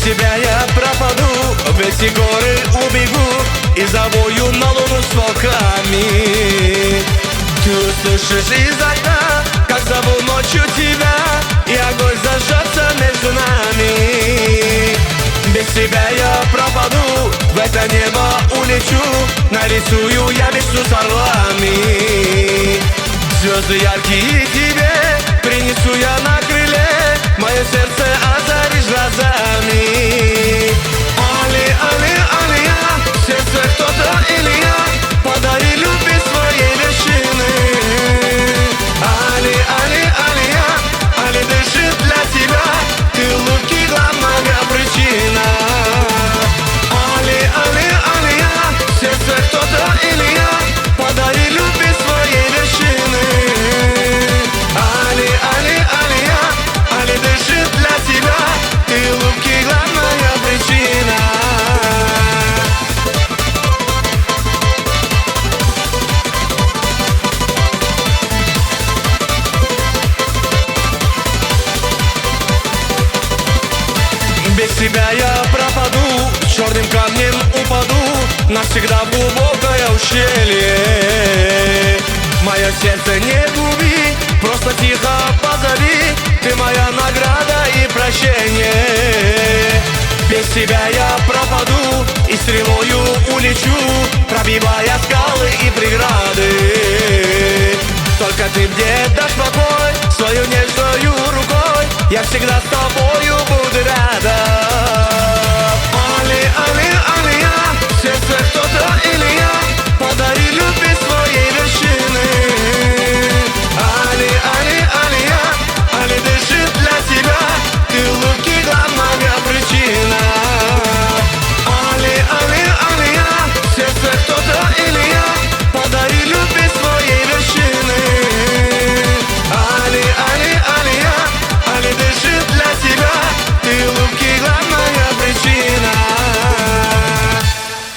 тебя я пропаду, в эти горы убегу и завою на луну с волками. Ты услышишь из окна, как зову ночью тебя, и огонь зажжется между нами. Без тебя я пропаду, в это небо улечу, нарисую я мечту с орлами. Звезды яркие тебе принесу я на крыле, мое сердце озаришь глазами. Али, али, алия, в сердце кто-то или я, подари любви своей вершины. Али, али, алия, али дышит для тебя, ты улыбки главная причина. Али, али, алия, в сердце кто-то или я, подари любви своей вершины. Али, али, алия, али дышит для тебя, ты улыбки главная причина. Без тебя я пропаду, черным камнем упаду навсегда в глубокое ущелье. Мое сердце не губи, просто тихо позови, ты моя награда и прощение. Без тебя я пропаду и стрелою улечу, пробивая скалы и преграды. Только ты мне дашь покой, свою нежную рукой, я всегда с тобою буду рядом.